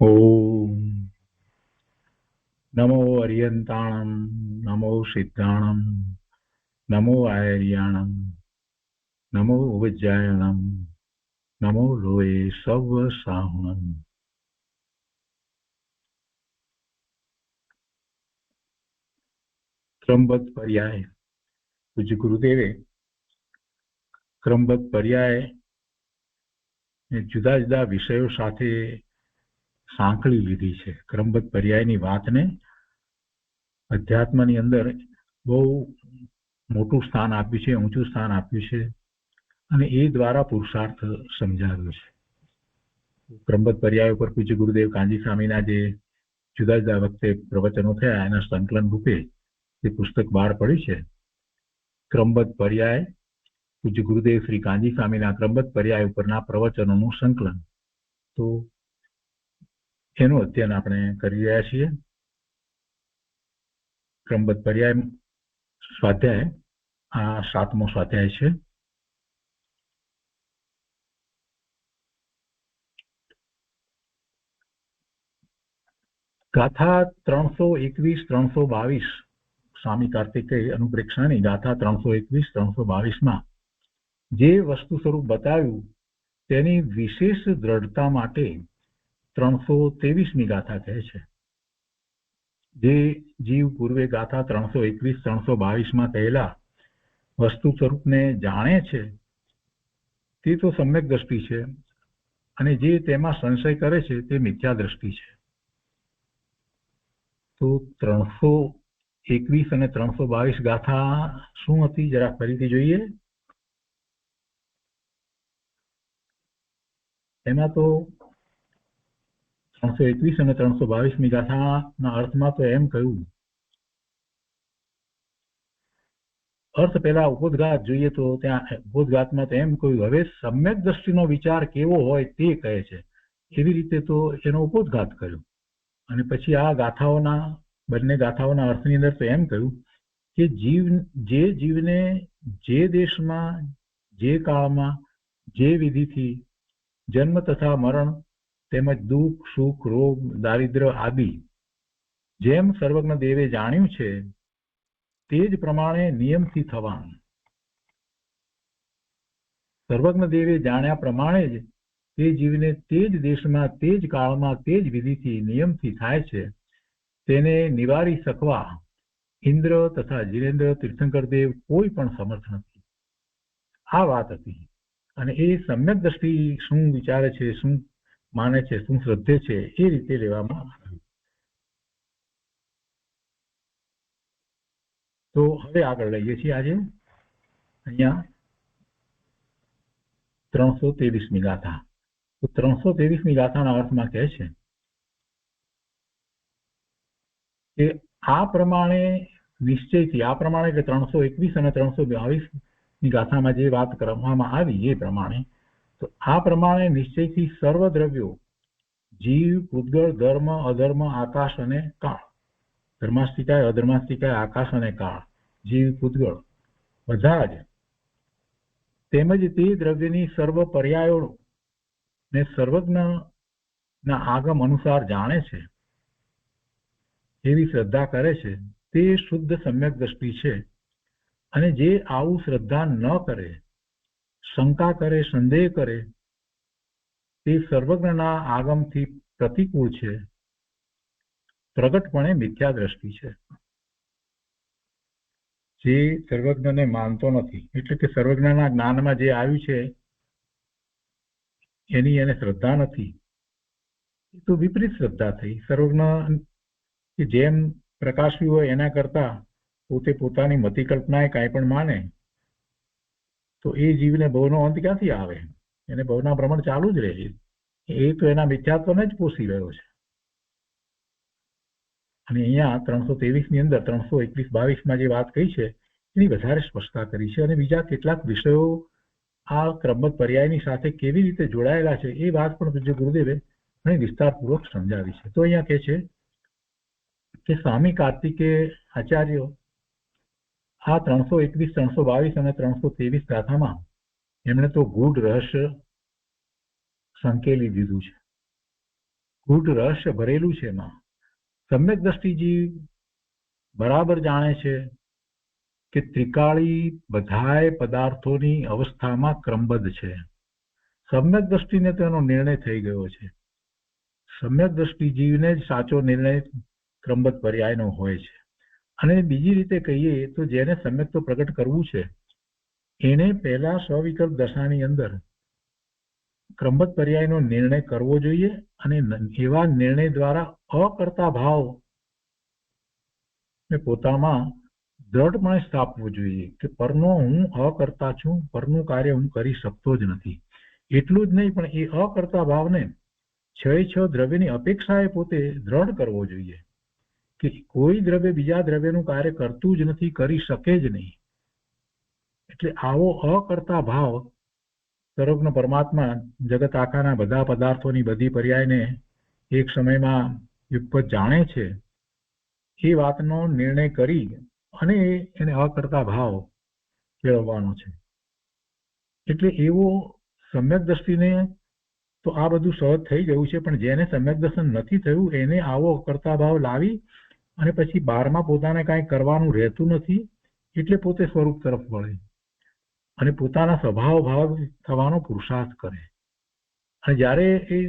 ઓમ નમો અરિયંતાણમ, નમો સિદ્ધાણમ, નમો આયર્યાણમ, નમો ઉપજ્જાયણમ, નમો લોએ serve સાહુણમ. ક્રમબદ્ધ પર્યાય. પૂજ્ય ગુરુદેવે ક્રમબદ્ધ પર્યાય જુદા જુદા વિષયો સાથે સાંકળી લીધી છે. ક્રમબદ્ધ પર્યાયની વાતને અધ્યાત્મની અંદર બહુ મોટું સ્થાન આપ્યું છે, ઊંચું સ્થાન આપ્યું છે, અને એ દ્વારા પુરુષાર્થ સમજાવ્યો છે. ક્રમબદ્ધ પર્યાય ઉપર પૂજ્ય ગુરુદેવ કાંજી સ્વામીના જે જુદા જુદા વખતે પ્રવચનો થયા એના સંકલન રૂપે એ પુસ્તક બહાર પડ્યું છે. ક્રમબદ્ધ પર્યાય, પૂજ્ય ગુરુદેવ શ્રી કાંજી સ્વામીના ક્રમબદ્ધ પર્યાય ઉપરના પ્રવચનોનું સંકલન. તો એનું અધ્યયન આપણે કરી રહ્યા છીએ. ક્રમબદ્ધ પર્યાય સ્વાધ્યાય આ 7મો સ્વાધ્યાય છે. ગાથા 321-322 સ્વામી કાર્તિકેય અનુપ્રેક્ષાની ગાથા 321-322 જે વસ્તુ સ્વરૂપ બતાવ્યું તેની વિશેષ દ્રઢતા માટે 323મી ગાથા કહે છે. જે જીવ પૂર્વે ગાથા 321-322 કહેલા વસ્તુ સ્વરૂપને જાણે છે તે તો સમ્યક દ્રષ્ટિ છે, અને જે તેમાં સંશય કરે છે તે મિથ્યા દ્રષ્ટિ છે. તો 321 અને 322 ગાથા શું હતી જરા ફરીથી જોઈએ. એમાં તો 321 અને 322મી ગાથાના અર્થમાં તો એમ કહ્યું, અર્થ પહેલા ઉપોદઘાત જોઈએ તો ત્યાં ઉપોદઘાતમાં તો એમ કહ્યું, હવે સમ્યક દ્રષ્ટિનો વિચાર કેવો હોય તે કહે છે. એવી રીતે તો એનો ઉપોદઘાત કર્યો, અને પછી આ ગાથાઓના બંને ગાથાઓના અર્થની અંદર તો એમ કહ્યું કે જે જીવને જે દેશમાં, જે કાળમાં, જે વિધિથી જન્મ તથા મરણ તેમજ દુઃખ, સુખ, રોગ, દારિદ્ર્ય આદિ જેમ સર્વજ્ઞ દેવે જાણ્યું છે તે જ પ્રમાણે નિયમથી થવાનું. સર્વજ્ઞ દેવે જાણ્યા પ્રમાણે જ તે જીવને તે જ દેશમાં, તે જ કાળમાં, તે જ વિધિથી, નિયમથી થાય છે, તેને નિવારી શકવા ઇન્દ્ર તથા જીરેન્દ્ર, તીર્થંકર દેવ કોઈ પણ સમર્થ નથી. આ વાત હતી. અને એ સમ્યક દ્રષ્ટિ શું વિચારે છે, શું માને છે, શું શ્રદ્ધે છે, એ રીતે લેવામાં આવ્યું. તો હવે આગળ લઈએ છીએ. આજે અહીંયા 323મી ગાથા. તો 323મી ગાથાના અર્થમાં કહે છે કે આ પ્રમાણે નિશ્ચયથી, આ પ્રમાણે એટલે 321 અને 322ની ગાથામાં જે વાત કરવામાં આવી એ પ્રમાણે, તો આ પ્રમાણે નિશ્ચયથી સર્વ દ્રવ્યો, જીવ, પૂતગળ, ધર્મ, અધર્મ, આકાશ અને કાળ, ધર્માસ્તિકાય, અધર્માસ્તિકાય, આકાશ અને કાળ, જીવ, પૂતગળ બધા જ, તેમજ તે દ્રવ્યની સર્વ પર્યાયો ને સર્વજ્ઞના આગમ અનુસાર જાણે છે એવી શ્રદ્ધા કરે છે તે શુદ્ધ સમ્યક દ્રષ્ટિ છે. અને જે આવું શ્રદ્ધા ન કરે, શંકા કરે, સંદેહ કરે, તે સર્વજ્ઞના આગમથી પ્રતિકૂળ છે, પ્રગટપણે મિથ્યા દ્રષ્ટિ છે. જે સર્વજ્ઞને માનતો નથી, એટલે કે સર્વજ્ઞના જ્ઞાનમાં જે આવ્યું છે એની એને શ્રદ્ધા નથી, એ તો વિપરીત શ્રદ્ધા થઈ. સર્વજ્ઞ કે જેમ પ્રકાશ્યું હોય એના કરતા પોતે પોતાની મતિ કલ્પનાએ કાંઈ પણ માને તો એ જીવને ભવનો અંત ક્યાંથી આવે? એને ભવના ભ્રમણ ચાલુ જ રહે છે. એ તો એના મિથ્યાત્વને જ પોષી રહ્યો છે. અને અહીંયા 323ની અંદર 321-22 જે વાત કહી છે એની વધારે સ્પષ્ટતા કરી છે. અને બીજા કેટલાક વિષયો આ ક્રમબદ્ધ પર્યાયની સાથે કેવી રીતે જોડાયેલા છે એ વાત પણ પૂજ્ય ગુરુદેવે ઘણી વિસ્તારપૂર્વક સમજાવી છે. તો અહીંયા કહે છે કે સ્વામી કાર્તિકેય આચાર્ય આ 321, 322 અને 323 ગાથામાં એમણે તો ગૂઢ રહસ્ય સંકેલી દીધું છે. ગૂઢ રહસ્ય ભરેલું છે એમાં. સમ્યક દ્રષ્ટિજી બરાબર જાણે છે કે ત્રિકાળી બધાય પદાર્થોની અવસ્થામાં ક્રમબદ્ધ છે. સમ્યક દ્રષ્ટિને તેનો નિર્ણય થઈ ગયો છે. સમ્યક દ્રષ્ટિ જીવને જ સાચો નિર્ણય ક્રમબદ્ધ પર્યાયનો હોય છે. અને બીજી રીતે કહીએ તો જેને સમ્યક તો પ્રગટ કરવું છે એને પહેલા સ્વવિકલ્પ દશાની અંદર ક્રમબદ્ધ પર્યાયનો નિર્ણય કરવો જોઈએ અને એવા નિર્ણય દ્વારા અકર્તા ભાવ ને પોતામાં દ્રઢપણે સ્થાપવો જોઈએ કે પરનો હું અકર્તા છું, પરનું કાર્ય હું કરી શકતો જ નથી. એટલું જ નહીં પણ એ અકર્તા ભાવને છ દ્રવ્યની અપેક્ષાએ પોતે દ્રઢ કરવો જોઈએ કે કોઈ દ્રવ્ય બીજા દ્રવ્યનું કાર્ય કરતું જ નથી, કરી શકે જ નહીં. એટલે આવો અકર્તા ભાવ સર્વજ્ઞ પરમાત્મા જગત આખાના બધા પદાર્થોની બધી પર્યાયને એક સમયમાં યુગપત જાણે છે. એ વાતનો નિર્ણય કરી અને એને અકર્તા ભાવ કેળવવાનો છે. એટલે એવો સમ્યક દ્રષ્ટિને તો આ બધું સહજ થઈ ગયું છે, પણ જેને સમ્યક દર્શન નથી થયું એને આવો અકર્તા ભાવ લાવી અને પછી બારમાં પોતાને કાંઈ કરવાનું રહેતું નથી. એટલે પોતે સ્વરૂપ તરફ વળે અને પોતાના સ્વભાવ ભાવ થવાનો પુરુષાર્થ કરે. અને જ્યારે એ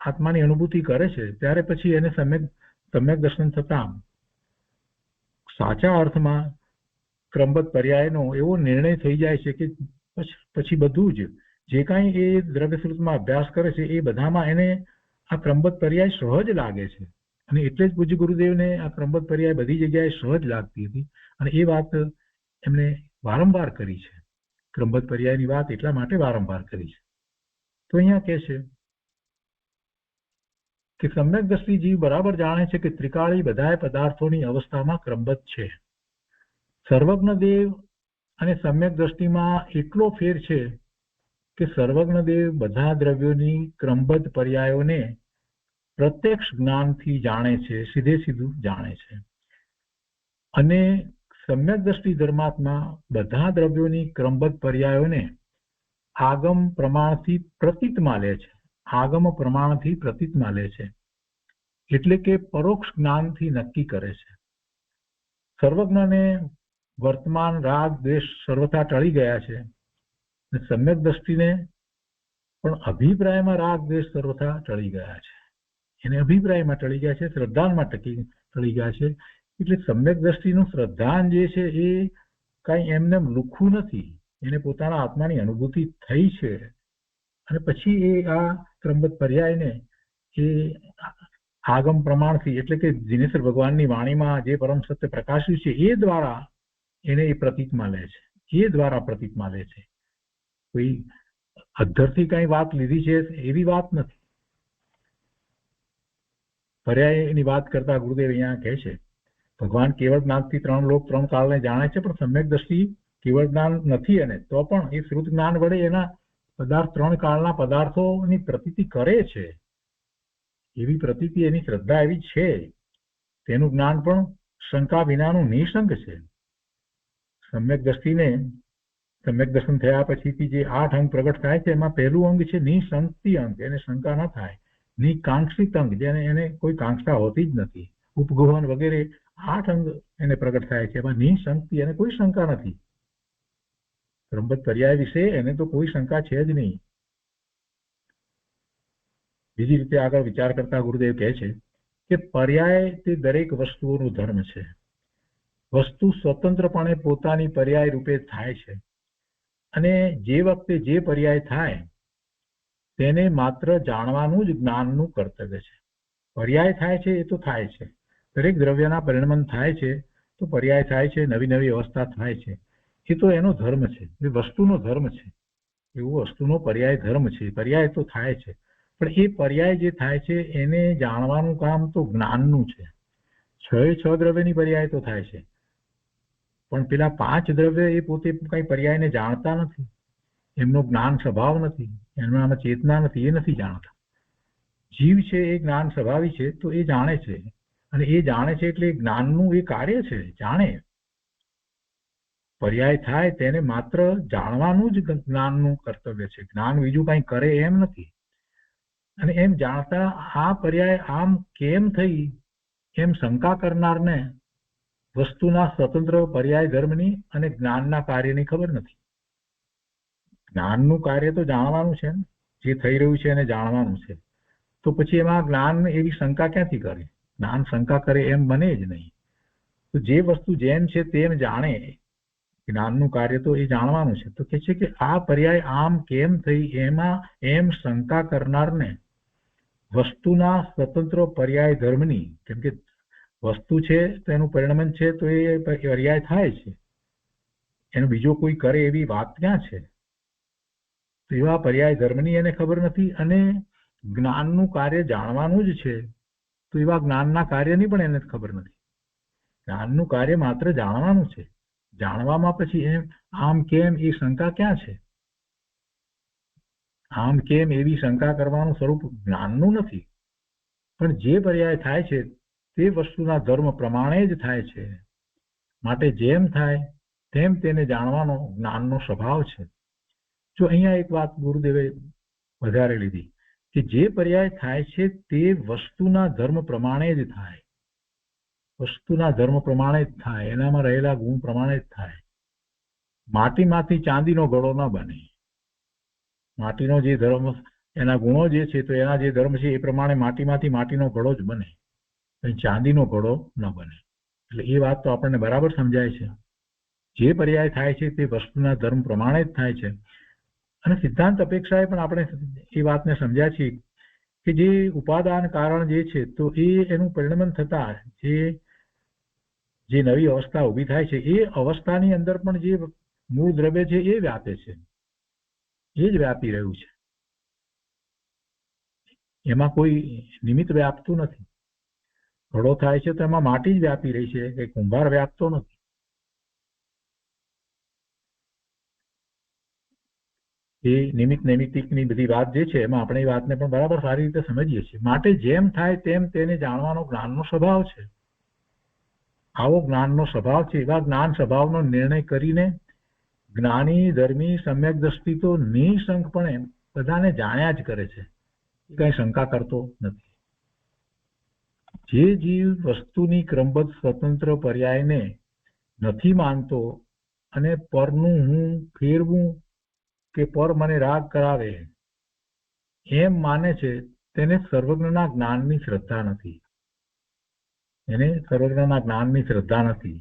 આત્માની અનુભૂતિ કરે છે ત્યારે પછી એને સમ્યક દર્શન થતા સાચા અર્થમાં ક્રમબદ્ધ પર્યાયનો એવો નિર્ણય થઈ જાય છે કે પછી બધું જ જે કાંઈ એ દ્રવ્ય સ્વરૂપમાં અભ્યાસ કરે છે એ બધામાં એને આ ક્રમબદ્ધ પર્યાય સહજ લાગે છે. અને એટલે જ પૂજ્ય ગુરુદેવને આ ક્રમબદ્ધ પર્યાય બધી જગ્યાએ સહજ લાગતી હતી અને એ વાત એમને વારંવાર કરી છે. ક્રમબદ્ધ પર્યાયની વાત એટલા માટે વારંવાર કરી છે. તો અહીંયા કહે છે કે સમ્યક દ્રષ્ટિ જીવ બરાબર જાણે છે કે ત્રિકાળી બધાય પદાર્થોની અવસ્થામાં ક્રમબદ્ધ છે. સર્વજ્ઞ દેવ અને સમ્યક દ્રષ્ટિમાં એટલો ફેર છે કે સર્વજ્ઞ દેવ બધા દ્રવ્યોની ક્રમબદ્ધ પર્યાયોને પ્રત્યક્ષ જ્ઞાનથી જાણે છે, સીધે સીધું જાણે છે. અને સમ્યક દ્રષ્ટિ ધર્માત્મા બધા દ્રવ્યોની ક્રમબદ્ધ પર્યાયોને આગમ પ્રમાણથી પ્રતીતમાં લે છે. આગમ પ્રમાણથી પ્રતીતમાં લે છે એટલે કે પરોક્ષ જ્ઞાનથી નક્કી કરે છે. સર્વજ્ઞને વર્તમાન રાગ દ્વેષ સર્વથા ટળી ગયા છે. સમ્યક દ્રષ્ટિને પણ અભિપ્રાયમાં રાગ દ્વેષ સર્વથા ટળી ગયા છે. એને અભિપ્રાયમાં ટળી ગયા છે, શ્રદ્ધામાં ટળી ગયા છે. એટલે સમ્યક દ્રષ્ટિનું શ્રદ્ધાન જે છે એ કઈ એમને લુખ્ખું નથી. એને પોતાના આત્માની અનુભૂતિ થઈ છે અને પછી એ આ ક્રમબદ્ધ પર્યાયને એ આગમ પ્રમાણથી એટલે કે દિનેશ્વર ભગવાનની વાણીમાં જે પરમ સત્ય પ્રકાશ્યું છે એ દ્વારા એને એ પ્રતીતમાં લે છે. એ દ્વારા પ્રતીતમાં લે છે. કોઈ અધ્ધરથી કઈ વાત લીધી છે એવી વાત નથી. પર્યાયની વાત કરતા ગુરુદેવ અહીંયા કહે છે ભગવાન કેવળ જ્ઞાનથી ત્રણ લોક ત્રણ કાળને જાણે છે, પણ સમ્યક દ્રષ્ટિ કેવળ જ્ઞાન નથી એને તો પણ એ શ્રુત જ્ઞાન વડે એના પદાર્થ ત્રણ કાળના પદાર્થોની પ્રતીતિ કરે છે. એવી પ્રતીતિ એની શ્રદ્ધા એવી છે. તેનું જ્ઞાન પણ શંકા વિનાનું નિઃશંક છે. સમ્યક દ્રષ્ટિને સમ્યક દર્શન થયા પછીથી જે 8 અંગ પ્રગટ થાય છે એમાં પહેલું અંગ છે નિઃશંકતી અંગ, એને શંકા ન થાય. નિકાંક્ષિત અંગ, જેને એને કોઈ કાંક્ષા હોતી જ નથી. ઉપગોહન વગેરે 8 અંગ એને પ્રગટ થાય છે. એમાં નિઃશંકતી એને કોઈ શંકા નથી. ક્રમબદ્ધ પર્યાય વિશે એને તો કોઈ શંકા છે જ નહીં. બીજી રીતે આગળ વિચાર કરતા ગુરુદેવ કહે છે કે પર્યાય તે દરેક વસ્તુઓનો ધર્મ છે. વસ્તુ સ્વતંત્રપણે પોતાની પર્યાય રૂપે થાય છે અને જે વખતે જે પર્યાય થાય તેને માત્ર જાણવાનું જ જ્ઞાનનું કર્તવ્ય છે. પર્યાય થાય છે એ તો થાય છે. દરેક દ્રવ્યના પરિણમન થાય છે તો પર્યાય થાય છે, નવી નવી અવસ્થા થાય છે. એ તો એનો ધર્મ છે, એ વસ્તુનો ધર્મ છે. એવો વસ્તુનો પર્યાય ધર્મ છે. પર્યાય તો થાય છે, પણ એ પર્યાય જે થાય છે એને જાણવાનું કામ તો જ્ઞાનનું છે. 6 દ્રવ્યની પર્યાય તો થાય છે, પણ પેલા 5 દ્રવ્ય એ પોતે કઈ પર્યાયને જાણતા નથી. એમનો જ્ઞાન સ્વભાવ નથી, એમનામાં ચેતના નથી, એ નથી જાણતા. જીવ છે એ જ્ઞાન સ્વભાવી છે તો એ જાણે છે, અને એ જાણે છે એટલે જ્ઞાનનું એ કાર્ય છે. જાણે પર્યાય થાય તેને માત્ર જાણવાનું જ જ્ઞાનનું કર્તવ્ય છે. જ્ઞાન બીજું કઈ કરે એમ નથી. અને એમ જાણતા આ પર્યાય આમ કેમ થઈ એમ શંકા કરનારને વસ્તુના સ્વતંત્ર પર્યાય ધર્મની અને જ્ઞાનના કાર્યની ખબર નથી. જ્ઞાનનું કાર્ય તો જાણવાનું છે ને, જે થઈ રહ્યું છે એને જાણવાનું છે. તો પછી એમાં જ્ઞાન એવી શંકા ક્યાંથી કરે? જ્ઞાન શંકા કરે એમ બને જ નહીં. તો જે વસ્તુ જેમ છે તેમ જાણે, જ્ઞાનનું કાર્ય તો એ જાણવાનું છે. તો કે છે કે આ પર્યાય આમ કેમ થઈ એમાં એમ શંકા કરનારને વસ્તુના સ્વતંત્ર પર્યાય ધર્મની, કેમ કે વસ્તુ છે તો એનું પરિણમન છે તો એ પર્યાય થાય છે, એનો બીજો કોઈ કરે એવી વાત ક્યાં છે? તો એવા પર્યાય ધર્મની એને ખબર નથી, અને જ્ઞાનનું કાર્ય જાણવાનું જ છે તો એવા જ્ઞાનના કાર્યની પણ એને ખબર નથી. જ્ઞાનનું કાર્ય માત્ર જાણવાનું છે, જાણવામાં પછી એમ આમ કેમ એ શંકા ક્યાં છે? આમ કેમ એવી શંકા કરવાનું સ્વરૂપ જ્ઞાનનું નથી, પણ જે પર્યાય થાય છે તે વસ્તુના ધર્મ પ્રમાણે જ થાય છે. માટે જેમ થાય તેમ તેને જાણવાનો જ્ઞાનનો સ્વભાવ છે. જો અહીંયા એક વાત ગુરુદેવે વધારે લીધી કે જે પર્યાય થાય છે તે વસ્તુના ધર્મ પ્રમાણે જ થાય, વસ્તુના ધર્મ પ્રમાણે જ થાય, એનામાં રહેલા ગુણ પ્રમાણે જ થાય. માટીમાંથી ચાંદીનો ઘડો ન બને. માટીનો જે ધર્મ, એના ગુણો જે છે તો એના જે ધર્મ છે એ પ્રમાણે માટીમાંથી માટીનો ઘડો જ બને, ચાંદીનો ઘડો ન બને. એટલે એ વાત તો આપણને બરાબર સમજાય છે. જે પર્યાય થાય છે તે વસ્તુના ધર્મ પ્રમાણે જ થાય છે. અને સિદ્ધાંત અપેક્ષાએ પણ આપણે એ વાતને સમજ્યા છીએ કે જે ઉપાદાન કારણ જે છે તો એ એનું પરિણમન થતા જે નવી અવસ્થા ઊભી થાય છે એ અવસ્થાની અંદર પણ જે મૂળ દ્રવ્ય છે એ વ્યાપે છે, એ જ વ્યાપી રહ્યું છે. એમાં કોઈ નિમિત્ત વ્યાપતું નથી. ઘડો થાય છે તો એમાં માટી જ વ્યાપી રહી છે, કે કુંભાર વ્યાપતો નથી. એ નિમિત્ત નૈમિત્તિકની બધી વાત જે છે એમાં આપણે એ વાતને પણ બરાબર સારી રીતે સમજીએ છીએ. માટે જેમ થાય તેમ તેને જાણવાનો જ્ઞાનનો સ્વભાવ છે. આવો જ્ઞાનનો સ્વભાવ છે. એવા જ્ઞાન સ્વભાવનો નિર્ણય કરીને જ્ઞાની ધર્મી સમ્યક દ્રષ્ટિ તો નિઃશંકપણે બધાને જાણ્યા જ કરે છે, એ કઈ શંકા કરતો નથી. જે જીવ વસ્તુની ક્રમબદ્ધ સ્વતંત્ર પર્યાયને નથી માનતો અને પરનું હું ફેરવું કે પર મને રાગ કરાવે એમ માને છે તેને સર્વજ્ઞના જ્ઞાનની શ્રદ્ધા નથી. એને સર્વજ્ઞના જ્ઞાનની શ્રદ્ધા નથી.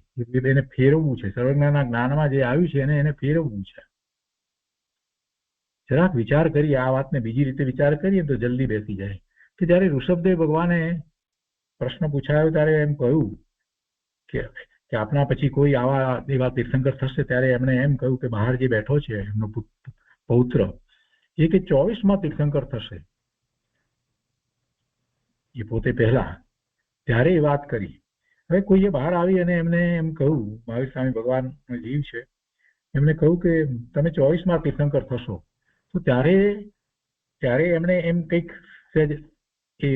એને ફેરવવું છે, સર્વજ્ઞના જ્ઞાનમાં જે આવ્યું છે એને ફેરવવું છે. જરાક વિચાર કરીએ આ વાતને, બીજી રીતે વિચાર કરીએ તો જલ્દી બેસી જાય. કે જયારે ઋષભદેવ ભગવાને પ્રશ્ન પૂછાયો ત્યારે એમ કહ્યું કે આપના પછી કોઈ આવા એવા તીર્થંકર થશે, ત્યારે એમણે એમ કહ્યું કે બહાર જે બેઠો છે એમનો પૌત્ર એ કે 24માં તીર્થંકર થશે, એ પોતે પહેલા, ત્યારે એ વાત કરી. હવે કોઈએ બહાર આવી અને એમને એમ કહ્યું, મહાવીર સ્વામી ભગવાન જીવ છે, એમને કહ્યું કે તમે 24માં તીર્થંકર થશો. તો ત્યારે એમણે એમ કંઈક એ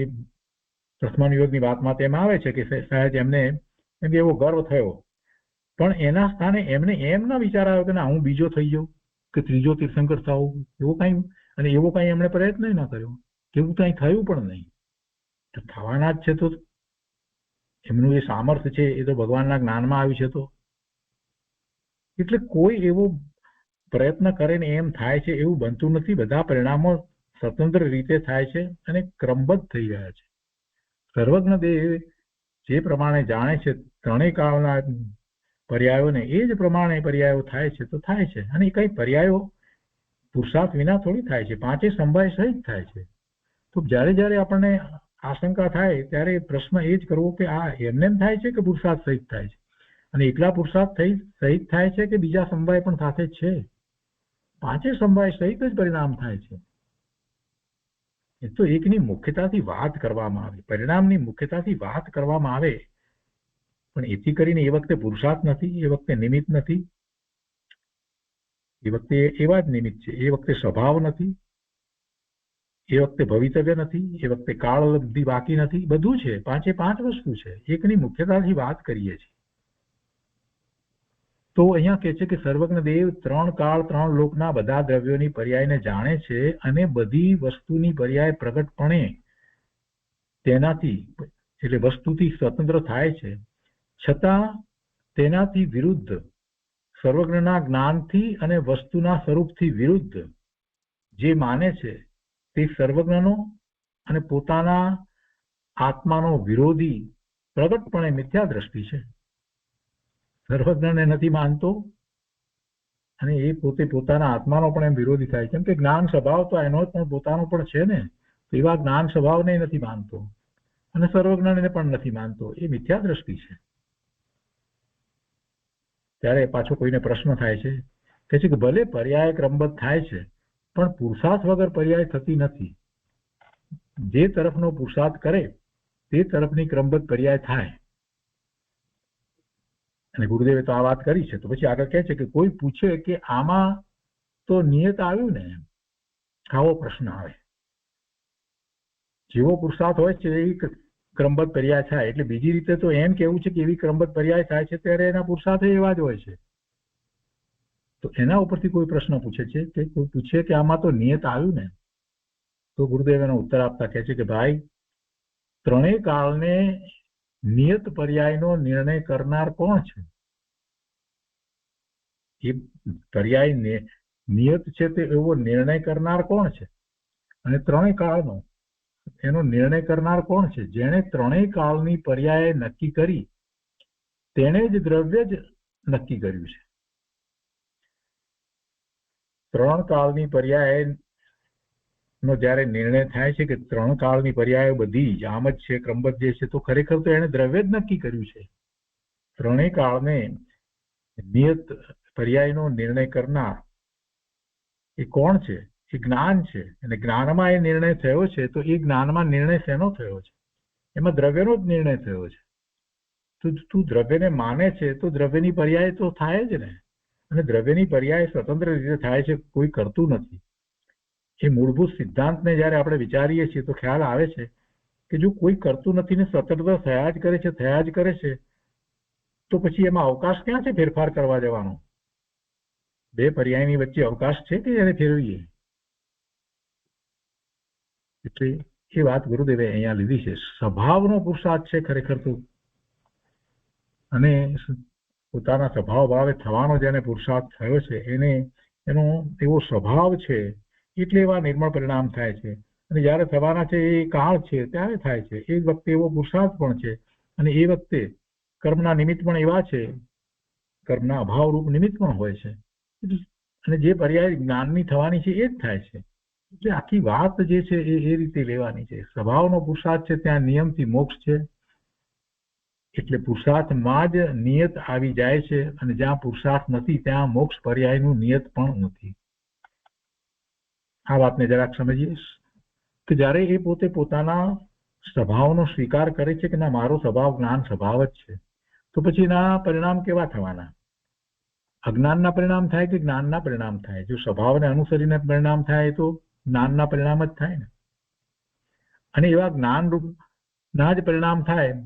પ્રથમાન યોગની વાતમાં તેમ આવે છે કે સાહેબ એમને એમ એવો ગર્વ થયો, પણ એના સ્થાને એમને એમ ના વિચાર આવ્યો કે ના હું બીજો થઈ જાઉં કે ત્રીજો તીર્થંકર થાઉં, એવો કઈ, અને એવો કઈ એમણે પ્રયત્ન ના કર્યો, એવું કઈ થયું પણ નહીં. તો થવાના જ છે તો એમનું જે સામર્થ્ય છે એ તો ભગવાનના જ્ઞાનમાં આવ્યું છે. તો એટલે કોઈ એવો પ્રયત્ન કરે ને એમ થાય છે એવું બનતું નથી. બધા પરિણામો સ્વતંત્ર રીતે થાય છે અને ક્રમબદ્ધ થઈ રહ્યા છે. સર્વજ્ઞ દેવ જે પ્રમાણે જાણે છે ત્રણેય કાળના પર્યાયોને, એ જ પ્રમાણે પર્યાયો થાય છે તો થાય છે. અને કઈ પર્યાયો પુરુષાર્થ વિના થોડી થાય છે, પાંચે સંભાય સહિત થાય છે. તો જ્યારે જ્યારે આપણને આશંકા થાય ત્યારે પ્રશ્ન એ જ કરવો કે આ એમને થાય છે કે પુરુષાર્થ સહિત થાય છે, અને એકલા પુરુષાર્થ સહિત થાય છે કે બીજા સંભાય પણ સાથે જ છે. પાંચે સંભાય સહિત જ પરિણામ થાય છે. એ તો એકની મુખ્યતાથી વાત કરવામાં આવે, પરિણામની મુખ્યતાથી વાત કરવામાં આવે, પણ એથી કરીને એ વખતે પુરુષાર્થ નથી, એ વખતે નિમિત્ત નથી, એ વખતે એવા જ નિમિત્ત છે, એ વખતે સ્વભાવ નથી, એ વખતે ભવિતવ્ય નથી, એ વખતે કાળ બધી બાકી નથી, બધું છે. પાંચે પાંચ વસ્તુ છે, એકની મુખ્યતાથી વાત કરીએ છીએ. તો અહીંયા કહે છે કે સર્વજ્ઞ દેવ 3 કાળ 3 લોકના બધા દ્રવ્યોની પર્યાયને જાણે છે અને બધી વસ્તુની પર્યાય પ્રગટપણે તેનાથી એટલે વસ્તુથી સ્વતંત્ર થાય છે, છતાં તેનાથી વિરુદ્ધ સર્વજ્ઞના જ્ઞાનથી અને વસ્તુના સ્વરૂપથી વિરુદ્ધ જે માને છે તે સર્વજ્ઞનો અને પોતાના આત્માનો વિરોધી પ્રગટપણે મિથ્યા દ્રષ્ટિ છે. સર્વજ્ઞને નથી માનતો અને એ પોતે પોતાના આત્માનો પણ એમ વિરોધી થાય, કેમ કે જ્ઞાન સ્વભાવ તો એનો પણ પોતાનો પણ છે ને, એવા જ્ઞાન સ્વભાવને નથી માનતો અને સર્વજ્ઞને પણ નથી માનતો. એ મિથ્યા દ્રષ્ટિ છે. ત્યારે પાછો કોઈને પ્રશ્ન થાય છે, કહે છે કે ભલે પર્યાય ક્રમબદ્ધ થાય છે પણ પુરુષાર્થ વગર પર્યાય થતી નથી. જે તરફનો પુરુષાર્થ કરે તે તરફની ક્રમબદ્ધ પર્યાય થાય. અને ગુરુદેવે તો આ વાત કરી છે. તો પછી આગળ કહે છે કે કોઈ પૂછે કે આમાં તો નિયત આવ્યું ને, આવો પ્રશ્ન આવે. જેવો પુરુષાર્થ હોય છે એવી ક્રમબદ્ધ પર્યાય થાય. એટલે બીજી રીતે તો એમ કેવું છે કે એવી ક્રમબદ્ધ પર્યાય થાય છે ત્યારે એના પુરુષાર્થ એવા જ હોય છે. તો એના ઉપરથી કોઈ પ્રશ્ન પૂછે છે કે કોઈ પૂછે કે આમાં તો નિયત આવ્યું ને, તો ગુરુદેવ એનો ઉત્તર આપતા કહે છે કે ભાઈ, ત્રણેય કાળને નિયત પર્યાયનો નિર્ણય કરનાર કોણ છે? એ પર્યાય નિયત છે તે એવો નિર્ણય કરનાર કોણ છે? અને ત્રણેય કાળનો એનો નિર્ણય કરનાર કોણ છે? જેણે ત્રણેય કાળની પર્યાય નક્કી કરી તેણે જ દ્રવ્ય જ નક્કી કર્યું છે. 3 કાળની પર્યાય નો જયારે નિર્ણય થાય છે કે 3 કાળની પર્યાય બધી જ આમ જ છે, ક્રમબદ્ધ જે છે, તો ખરેખર તો એને દ્રવ્ય જ નક્કી કર્યું છે. ત્રણેય કાળને નિયત પર્યાયનો નિર્ણય કરનાર એ કોણ છે? એ જ્ઞાન છે. અને જ્ઞાનમાં એ નિર્ણય થયો છે. તો એ જ્ઞાનમાં નિર્ણય શેનો થયો છે? એમાં દ્રવ્યનો જ નિર્ણય થયો છે. તો તું દ્રવ્યને માને છે તો દ્રવ્યની પર્યાય તો થાય જ ને. અને દ્રવ્યની પર્યાય સ્વતંત્ર રીતે થાય છે, કોઈ કરતું નથી. એ મૂળભૂત સિદ્ધાંતને જયારે આપણે વિચારીએ છીએ તો ખ્યાલ આવે છે કે જો કોઈ કરતું નથી ને સ્વતંત્ર થયા જ કરે છે તો પછી એમાં અવકાશ ક્યાં છે ફેરફાર કરવા જવાનો? બે પર્યાયની વચ્ચે અવકાશ છે કે એને ફેરવીએ? એટલે એ વાત ગુરુદેવે અહીંયા લીધી છે. સ્વભાવનો પુરુષાર્થ છે ખરેખર તો, અને પોતાના સ્વભાવ ભાવે થવાનો જેને પુરુષાર્થ થયો છે એને એનો એવો સ્વભાવ છે એટલે એવા નિર્મળ પરિણામ થાય છે. અને જયારે થવાના છે એ કાળ છે ત્યારે થાય છે. એ વખતે એવો પુરુષાર્થ પણ છે અને એ વખતે કર્મના નિમિત્ત પણ એવા છે, કર્મના અભાવ રૂપ નિમિત્ત પણ હોય છે. અને જે પર્યાય જ્ઞાનની થવાની છે એ જ થાય છે. એટલે આખી વાત જે છે એ રીતે લેવાની છે. સ્વભાવનો પુરુષાર્થ છે ત્યાં નિયમથી મોક્ષ છે. એટલે પુરુષાર્થમાં જ નિયત આવી જાય છે અને જ્યાં પુરુષાર્થ નથી ત્યાં મોક્ષ પર્યાયનું નિયત પણ નથી. આ વાતને જરાક સમજીએ કે જ્યારે એ પોતે પોતાના સ્વભાવનો સ્વીકાર કરે છે કે ના, મારો સ્વભાવ જ્ઞાન સ્વભાવ જ છે, તો પછી એના પરિણામ કેવા થવાના? અજ્ઞાનના પરિણામ થાય કે જ્ઞાનના પરિણામ થાય? જો સ્વભાવને અનુસરીને પરિણામ થાય તો જ્ઞાનના પરિણામ જ થાય ને. અને એવા જ્ઞાન રૂપના જ પરિણામ થાય,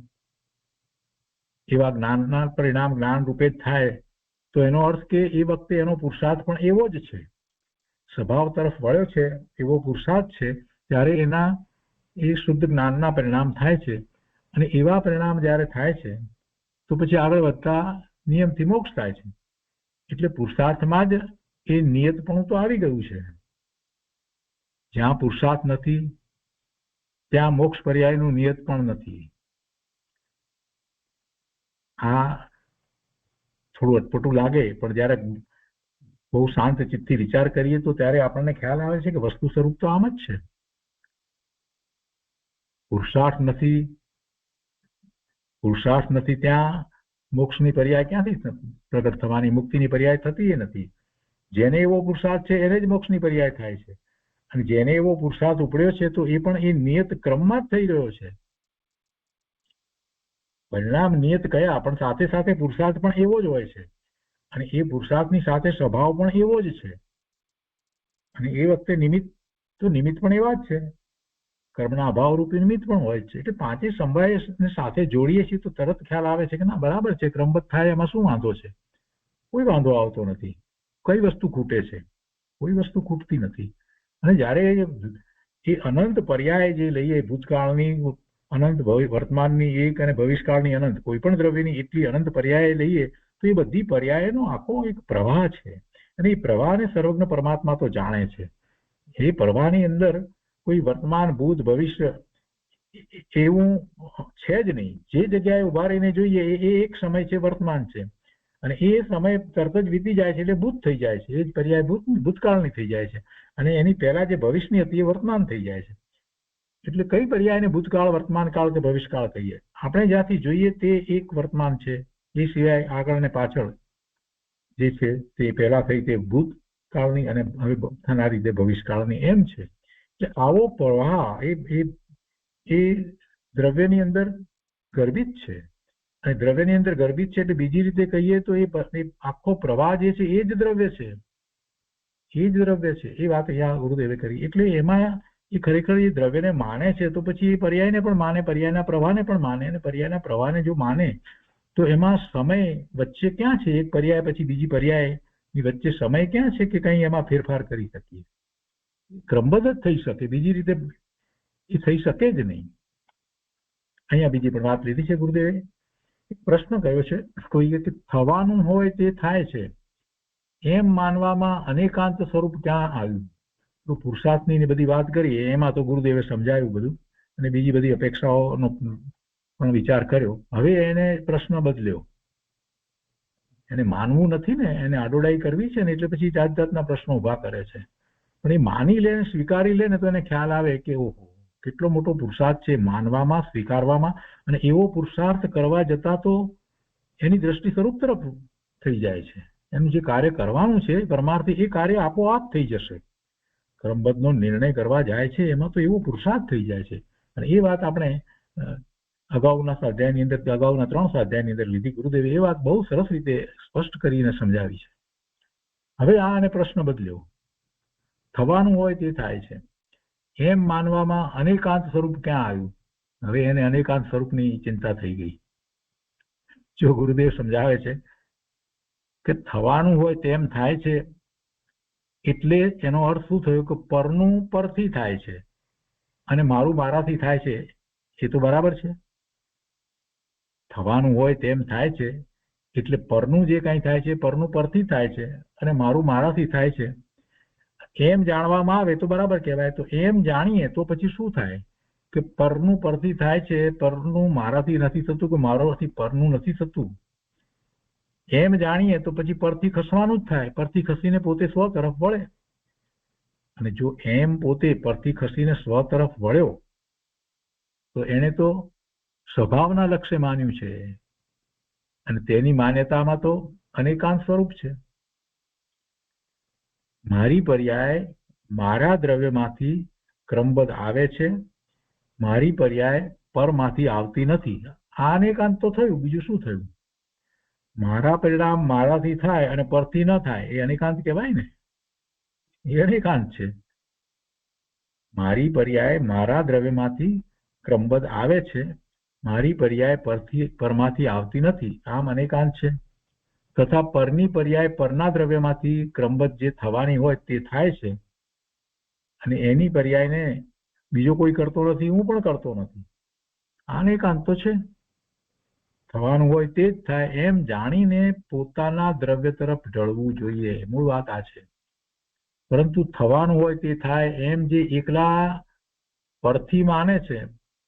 એવા જ્ઞાનના પરિણામ જ્ઞાન રૂપે જ થાય તો એનો અર્થ કે એ વખતે એનો પુરુષાર્થ પણ એવો જ છે. સ્વભાવ તરફ વળ્યો છે એવો પુરુષાર્થ છે ત્યારે એના એ શુદ્ધ જ્ઞાનના પરિણામ થાય છે. અને એવા પરિણામ જ્યારે થાય છે તો પછી આગળ વધતા નિયમથી મોક્ષ થાય છે. એટલે પુરુષાર્થમાં જ એ નિયતપણું તો આવી ગયું છે. જ્યાં પુરુષાર્થ નથી ત્યાં મોક્ષ પર્યાયનું નિયત પણ નથી. આ થોડું અટપટું લાગે પણ જયારે બહુ શાંત ચિત્તથી વિચાર કરીએ તો ત્યારે આપણને ખ્યાલ આવે છે કે વસ્તુ સ્વરૂપ તો આમ જ છે. પુરુષાર્થ નથી ત્યાં મોક્ષની પર્યાય ક્યાંથી પ્રગટ થવાની? મુક્તિની પર્યાય થતી નથી. જેને એવો પુરુષાર્થ છે એને જ મોક્ષની પર્યાય થાય છે. અને જેને એવો પુરુષાર્થ ઉપડ્યો છે તો એ પણ એ નિયત ક્રમમાં જ થઈ રહ્યો છે. પરિણામ નિયત કયા પણ સાથે સાથે પુરુષાર્થ પણ એવો જ હોય છે. અને એ પુરુષાર્થની સાથે સ્વભાવ પણ એવો જ છે. અને એ વખતે નિમિત્ત પણ એવા જ છે. કર્મના અભાવ રૂપી નિમિત્ત પણ હોય છે. એટલે પાંચે સમવાયને સાથે જોડીએ છીએ તો તરત ખ્યાલ આવે છે કે ના, બરાબર છે, ક્રમબદ્ધ થાય એમાં શું વાંધો છે? કોઈ વાંધો આવતો નથી. કઈ વસ્તુ ખૂટે છે? કોઈ વસ્તુ ખૂટતી નથી. અને જ્યારે એ અનંત પર્યાય જે લઈએ, ભૂતકાળની અનંત, વર્તમાનની એક અને ભવિષ્યકાળની અનંત, કોઈ પણ દ્રવ્યની એટલી અનંત પર્યાય લઈએ તો એ બધી પર્યાયનો આખો એક પ્રવાહ છે. અને એ પ્રવાહને સર્વજ્ઞ પરમાત્મા તો જાણે છે. એ પ્રવાહની અંદર કોઈ વર્તમાન, ભૂત, ભવિષ્ય એવું છે જ નહીં. જે જગ્યાએ ઉભા રહીને જોઈએ એ એક સમય છે, વર્તમાન છે. અને એ સમય તરત જ વીતી જાય છે એટલે ભૂત થઈ જાય છે. એ જ પર્યાય ભૂતકાળની થઈ જાય છે. અને એની પહેલા જે ભવિષ્યની હતી એ વર્તમાન થઈ જાય છે. એટલે કઈ પર્યાયને ભૂતકાળ, વર્તમાન કાળ કે ભવિષ્યકાળ કહીએ? આપણે જ્યાંથી જોઈએ તે એક વર્તમાન છે. એ સિવાય આગળ ને પાછળ જે છે તે પહેલા થઈ તે ભૂતકાળની અને હવે થનારી તે ભવિષ્યકાળની એમ છે. એટલે આવો પ્રવાહ એ દ્રવ્યની અંદર ગર્ભિત છે. અને દ્રવ્યની અંદર ગર્ભિત છે એટલે બીજી રીતે કહીએ તો એ આખો પ્રવાહ જે છે એ જ દ્રવ્ય છે. એ જ દ્રવ્ય છે. એ વાત અહીંયા ગુરુદેવે કરી. એટલે એમાં એ ખરેખર એ દ્રવ્યને માને છે તો પછી એ પર્યાયને પણ માને, પર્યાયના પ્રવાહને પણ માને. અને પર્યાયના પ્રવાહને જો માને તો એમાં સમય વચ્ચે ક્યાં છે? એક પર્યાય પછી બીજી પર્યાયની વચ્ચે સમય ક્યાં છે કે કંઈ એમાં ફેરફાર કરી શકીએ? ક્રમબદ્ધ જ થઈ શકે, બીજી રીતે એ થઈ શકે જ નહીં. અહીંયા બીજી પણ વાત લીધી છે ગુરુદેવે. પ્રશ્ન કયો છે કોઈએ કે થવાનું હોય તે થાય છે એમ માનવામાં અનેકાંત સ્વરૂપ ક્યાં આવ્યું? તો પુરુષાર્થની બધી વાત કરી એમાં તો ગુરુદેવે સમજાવ્યું બધું, અને બીજી બધી અપેક્ષાઓનો પણ વિચાર કર્યો. હવે એને પ્રશ્ન બદલ્યો. એને માનવું નથી ને, એને આડોડાઈ કરવી છે ને, એટલે પછી જાત જાતના પ્રશ્નો ઉભા કરે છે. પણ એ માની લે, સ્વીકારી લે ને તો એને ખ્યાલ આવે કે ઓહો, કેટલો મોટો પુરુષાર્થ છે માનવામાં, સ્વીકારવામાં. અને એવો પુરુષાર્થ કરવા જતા તો એની દ્રષ્ટિ સ્વરૂપ તરફ થઈ જાય છે. એનું જે કાર્ય કરવાનું છે પરમાર્થી, એ કાર્ય આપોઆપ થઈ જશે. ક્રમબદ્ધનો નિર્ણય કરવા જાય છે એમાં તો એવો પુરુષાર્થ થઈ જાય છે. અને એ વાત આપણે અગાઉના સ્વાધ્યાયની અંદર, અગાઉના 3 સ્વાધ્યાયની અંદર લીધી. ગુરુદેવે એ વાત બહુ સરસ રીતે સ્પષ્ટ કરીને સમજાવી છે. હવે આને પ્રશ્ન બદલ્યો. થવાનું હોય તે થાય છે એમ માનવામાં અનેકાંત સ્વરૂપ ક્યાં આવ્યું? હવે એને અનેકાંત સ્વરૂપની ચિંતા થઈ ગઈ. જો ગુરુદેવ સમજાવે છે કે થવાનું હોય તેમ થાય છે એટલે એનો અર્થ શું થયો કે પરનું પરથી થાય છે અને મારું મારાથી થાય છે. એ તો બરાબર છે. થવાનું હોય તેમ થાય છે એટલે પરનું જે કંઈ થાય છે પરનું પરથી થાય છે અને મારું મારાથી થાય છે. એમ જાણવામાં આવે તો બરાબર કહેવાય. તો એમ જાણીએ તો પછી શું થાય કે પરનું પરથી થાય છે, પરનું મારાથી નથી થતું કે મારાથી પરનું નથી થતું. એમ જાણીએ તો પછી પરથી ખસવાનું જ થાય. પરથી ખસીને પોતે સ્વ તરફ વળે. અને જો એમ પોતે પરથી ખસીને સ્વ તરફ વળ્યો તો એને તો સ્વભાવના લક્ષ્ય માન્યું છે. અને તેની માન્યતામાં તો અનેકાંત સ્વરૂપ છે. મારી પર્યાય મારા દ્રવ્યમાંથી ક્રમબદ્ધ આવે છે, મારી પર્યાય પરમાંથી આવતી નથી. આ અનેકાંત તો થયું. બીજું શું થયું? મારા પરિણામ મારાથી થાય અને પરથી ન થાય એ અનેકાંત કહેવાય ને. એ અનેકાંત છે. મારી પર્યાય મારા દ્રવ્યમાંથી ક્રમબદ્ધ આવે છે, મારી પર્યાય પરમાંથી આવતી નથી. આમ અનેકાંત છે. તથા પરની પર્યાય પરના દ્રવ્યમાંથી ક્રમબદ્ધ જે થવાની હોય તે થાય છે અને એની પર્યાયને બીજો કોઈ કરતો નથી, હું પણ કરતો નથી. અનેકાંત તો છે. થવાનું હોય તે જ થાય એમ જાણીને પોતાના દ્રવ્ય તરફ ઢળવું જોઈએ. મૂળ વાત આ છે. પરંતુ થવાનું હોય તે થાય એમ જે એકલા પરથી માને છે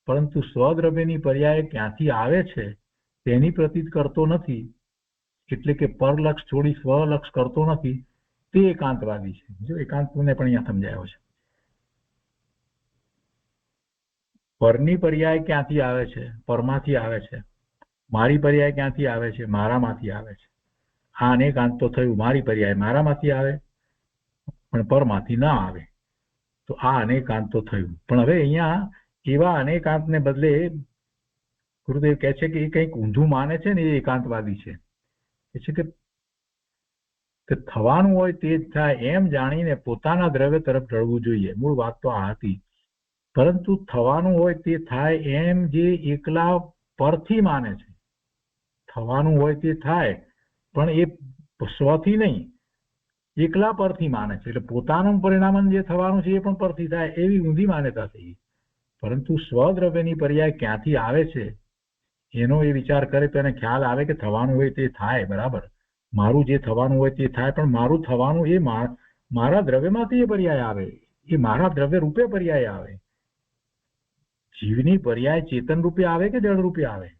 પરંતુ સ્વદ્રવ્યની પર્યાય ક્યાંથી આવે છે તેની પ્રતીત કરતો નથી, એટલે કે પરલક્ષ છોડી સ્વલક્ષ કરતો નથી, તે એકાંતવાદી છે. જો એકાંતને પણ અહીંયા સમજાયો છે. પરની પર્યાય ક્યાંથી આવે છે? પરમાંથી આવે છે. મારી પર્યાય ક્યાંથી આવે છે? મારામાંથી આવે છે. આ અનેકાંત તો થયું. મારી પર્યાય મારામાંથી આવે પણ પરમાંથી ના આવે, તો આ અનેકાંત તો થયું. પણ હવે અહીંયા એવા અનેકાંતને બદલે ગુરુદેવ કહે છે કે એ કંઈક ઊંધું માને છે ને, એ એકાંતવાદી છે. કે છે કે થવાનું હોય તે જ થાય એમ જાણીને પોતાના દ્રવ્ય તરફ ઢળવું જોઈએ. મૂળ વાત તો આ હતી. પરંતુ થવાનું હોય તે થાય એમ જે એકલા પરથી માને છે, થવાનું હોય તે થાય પણ એ સ્વથી નહીં, એકલા પરથી માને છે. એટલે પોતાનું પરિણામ જે થવાનું છે એ પણ પરથી થાય એવી ઊંધી માન્યતા થઈ. પરંતુ સ્વદ્રવ્યની પર્યાય ક્યાંથી આવે છે એનો એ વિચાર કરે તો એને ખ્યાલ આવે કે થવાનું હોય તે થાય, બરાબર, મારું જે થવાનું હોય તે થાય, પણ મારું થવાનું એ મારા દ્રવ્યમાંથી એ પર્યાય આવે, એ મારા દ્રવ્ય રૂપે પર્યાય આવે. જીવની પર્યાય ચેતન રૂપે આવે કે જળ રૂપે આવે?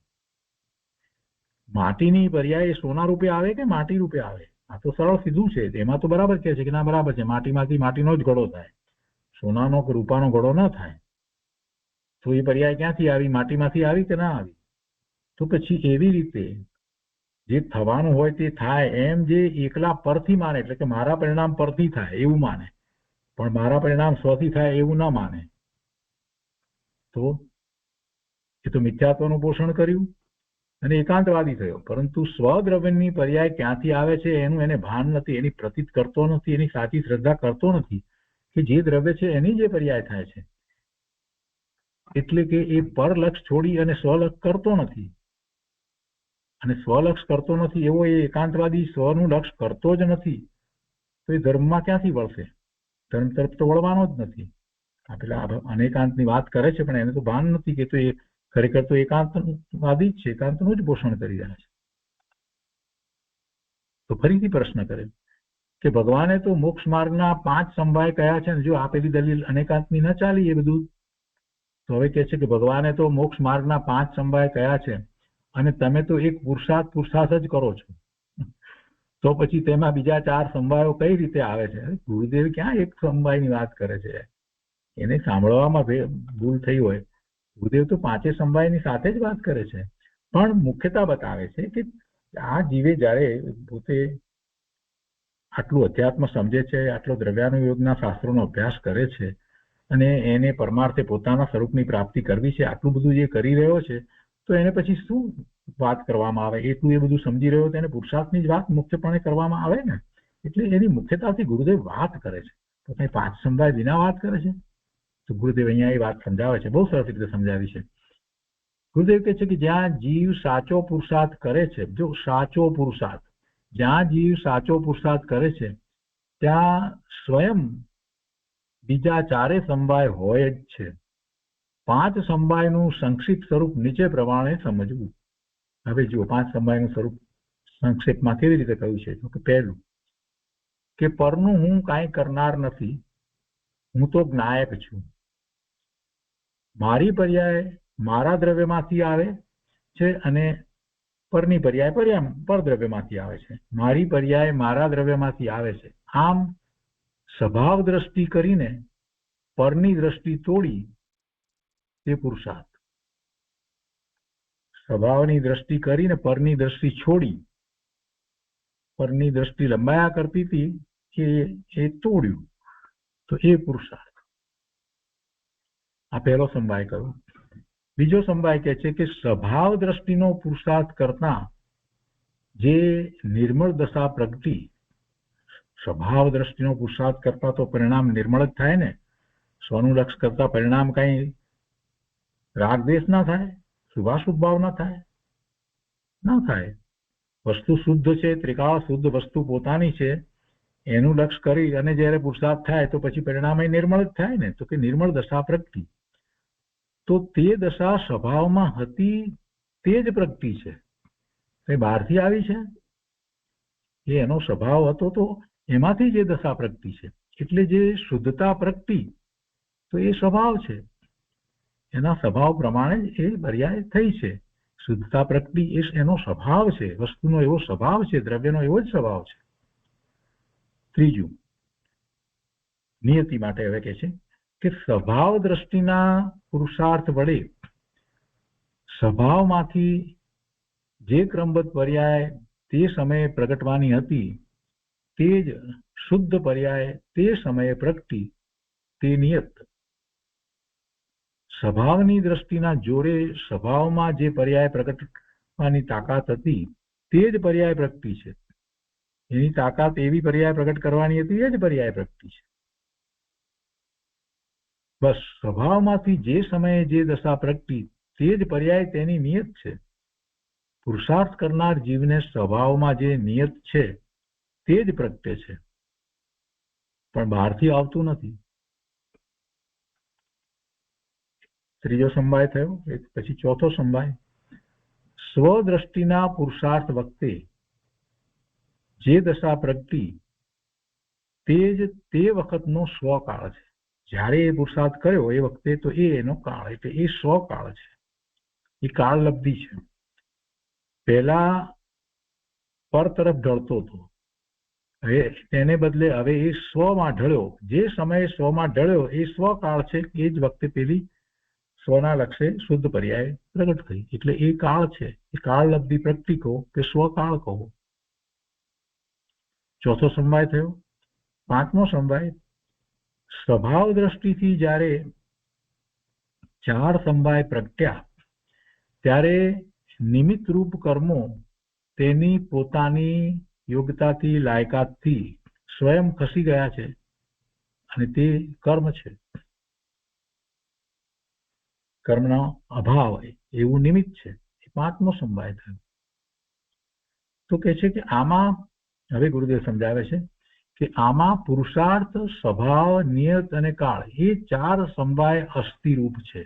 માટીની પર્યાય સોના રૂપે આવે કે માટી રૂપે આવે? આ તો સરળ સીધું છે. એમાં તો બરાબર કે છે કે ના બરાબર છે, માટીમાંથી માટીનો જ ઘડો થાય, સોનાનો કે રૂપાનો ઘડો ન થાય. તો એ પર્યાય ક્યાંથી આવી? માટીમાંથી આવી કે ના આવી? તો પછી એવી રીતે જે થવાનું હોય તે થાય એમ જે એકલા પરથી માને, એટલે કે મારા પરિણામ પરથી થાય એવું માને, પણ મારા પરિણામ સ્વથી થાય એવું ના માને, તો એ તો મિથ્યાત્વનું પોષણ કર્યું અને એકાંતવાદી થયો. પરંતુ સ્વદ્રવ્યની પર્યાય ક્યાંથી આવે છે એનું એને ભાન નથી, એની પ્રતીત કરતો નથી, એની સાચી શ્રદ્ધા કરતો નથી કે જે દ્રવ્ય છે એની જે પર્યાય થાય છે. એટલે કે એ પરલક્ષ છોડી અને સ્વલક્ષ કરતો નથી, અને સ્વલક્ષ કરતો નથી એવો એ એકાંતવાદી સ્વનું લક્ષ કરતો જ નથી, તો એ ધર્મમાં ક્યાંથી વળશે? ધર્મ તરફ તો વળવાનો જ નથી. આ પેલા અનેકાંતની વાત કરે છે પણ એને તો ભાન નથી કે તો એ ખરેખર તો એકાંતવાદી જ છે, એકાંતનું જ પોષણ કરી રહ્યા છે. તો ફરીથી પ્રશ્ન કરે કે ભગવાને તો મોક્ષ માર્ગના 5 સમવાય કયા છે ને? જો આપેલી દલીલ અનેકાંતની ન ચાલી એ બધું, તો હવે કે છે કે ભગવાને તો મોક્ષ માર્ગના 5 સમવાય કયા છે અને તમે તો એક પુરુષાર્થ જ કરો છો, તો પછી તેમાં બીજા 4 સમવાયો કઈ રીતે આવે છે? ગુરુદેવ ક્યાં એક સમવાયની વાત કરે છે? એને સાંભળવામાં ભૂલ થઈ હોય. ગુરુદેવ તો 5 સમવાયની સાથે જ વાત કરે છે, પણ મુખ્યતા બતાવે છે કે આ જીવે જયારે પોતે આટલું અધ્યાત્મ સમજે છે, આટલો દ્રવ્યાનુયોગના શાસ્ત્રોનો અભ્યાસ કરે છે અને એને પરમાર્થે પોતાના સ્વરૂપની પ્રાપ્તિ કરવી છે, આટલું બધું જે કરી રહ્યો છે, તો એને પછી શું વાત કરવામાં આવે? એટલું એ બધું સમજી રહ્યો તેને પુરુષાર્થની જ વાત મુખ્યપણે કરવામાં આવે ને. એટલે એની મુખ્યતાથી ગુરુદેવ વાત કરે છે, તો કઈ 5 સમવાય વિના વાત કરે છે? તો ગુરુદેવ અહીંયા એ વાત સમજાવે છે, બહુ સરસ રીતે સમજાવી છે. ગુરુદેવ કહે છે કે જ્યાં જીવ સાચો પુરુષાર્થ કરે છે, જો સાચો પુરુષાર્થ, જ્યાં જીવ સાચો પુરુષાર્થ કરે છે ત્યાં સ્વયં બીજા 4 સમવાય હોય જ છે. 5 સમવાયનું સંક્ષિપ્ત સ્વરૂપ નીચે પ્રમાણે સમજવું. હવે જુઓ 5 સમવાયનું સ્વરૂપ સંક્ષેપમાં કેવી રીતે કહ્યું છે? તો કે પહેલું કે પરનું હું કાંઈ કરનાર નથી, હું તો જ્ઞાયક છું. મારી પર્યાય મારા દ્રવ્યમાંથી આવે છે અને પરની પર્યાય પરદ્રવ્યમાંથી આવે છે. મારી પર્યાય મારા દ્રવ્યમાંથી આવે છે. આમ સ્વભાવ દ્રષ્ટિ કરીને પરની દ્રષ્ટિ તોડી તે પુરુષાર્થ, સ્વભાવની દ્રષ્ટિ કરીને પરની દ્રષ્ટિ છોડી પરની દ્રષ્ટિ લંબાયા કરતી હતી કે એ તોડ્યું, તો એ પુરુષાર્થ. આ પહેલો સમવાય કયો? બીજો સમવાય કહે છે કે સ્વભાવ દ્રષ્ટિનો પુરુષાર્થ કરતા જે નિર્મળ દશા પ્રગટી, સ્વભાવ દ્રષ્ટિનો પુરુષાર્થ કરતા તો પરિણામ નિર્મળ જ થાય ને. સ્વનું લક્ષ કરતા પરિણામ કઈ રાગદ્વેષ ના થાય, શુભાશુભ ભાવ ના થાય? ના થાય. વસ્તુ શુદ્ધ છે, ત્રિકાળ શુદ્ધ વસ્તુ પોતાની છે, એનું લક્ષ કરી અને જયારે પુરુષાર્થ થાય તો પછી પરિણામ એ નિર્મળ જ થાય ને. તો કે નિર્મળ દશા પ્રગટી, તો તે દશા સ્વભાવમાં હતી તે જ પ્રગટી છે, એ બહારથી આવી છે? એ એનો સ્વભાવ હતો તો એમાંથી જે દશા પ્રગટી છે. એટલે જે શુદ્ધતા પ્રગટી તો એ સ્વભાવ છે, એના સ્વભાવ પ્રમાણે એ પર્યાય થઈ છે. શુદ્ધતા પ્રગટી એ એનો સ્વભાવ છે, વસ્તુનો એવો સ્વભાવ છે, દ્રવ્યનો એવો જ સ્વભાવ છે. ત્રીજું નિયતિ માટે હવે કે છે કે સ્વભાવ દ્રષ્ટિના પુરુષાર્થ વડે સ્વભાવમાંથી જે ક્રમબદ્ધ પર્યાય તે સમયે પ્રગટવાની હતી તે જ શુદ્ધ પર્યાય તે સમયે પ્રગટી, તે નિયત. સ્વભાવની દ્રષ્ટિના જોરે સ્વભાવમાં જે પર્યાય પ્રગટવાની તાકાત હતી તે જ પર્યાય પ્રગટી છે. એની તાકાત એવી પર્યાય પ્રગટ કરવાની હતી એ જ પર્યાય પ્રગટી છે. બસ સ્વભાવમાંથી જે સમયે જે દશા પ્રગટી તે જ પર્યાય તેની નિયત છે. પુરુષાર્થ કરનાર જીવને સ્વભાવમાં જે નિયત છે તે જ પ્રગટે છે, પણ બહારથી આવતું નથી. ત્રીજો સમવાય થયો. પછી ચોથો સમવાય, સ્વદ્રષ્ટિના પુરુષાર્થ વખતે જે દશા પ્રગટી તે જ તે વખતનો સ્વકાળ છે. જ્યારે એ પુરુષાર્થ કર્યો એ વખતે તો એનો કાળ, એટલે એ સ્વકાળ છે, એ કાળલબ્ધિ છે. પહેલા પર તરફ ઢળતો હતો, હવે તેને બદલે હવે એ સ્વમાં ઢળ્યો. જે સમયે સ્વમાં ઢળ્યો એ સ્વકાળ છે. એ જ વખતે પેલી સ્વના લક્ષે શુદ્ધ પર્યાય પ્રગટ થઈ, એટલે એ કાળ છે. એ કાળલબ્ધિ પ્રગટી કહો કે સ્વકાળ કહો. ચોથો સમવાય થયો. પાંચમો સમવાય, સ્વભાવ દ્રષ્ટિથી જ્યારે ચાર સમવાય પ્રગટ્યા ત્યારે નિમિત્ત રૂપ કર્મો તેની પોતાની યોગ્યતાથી, લાયકાતથી સ્વયં ખસી ગયા છે, અને તે કર્મ છે. કર્મનો અભાવ એવું નિમિત્ત છે. એ પાંચમો સમવાય થયો. તો કે છે કે આમાં, હવે ગુરુદેવ સમજાવે છે કે આમાં પુરુષાર્થ, સ્વભાવ, નિયત અને કાળ એ ચાર સમવાય અસ્થિરૂપ છે.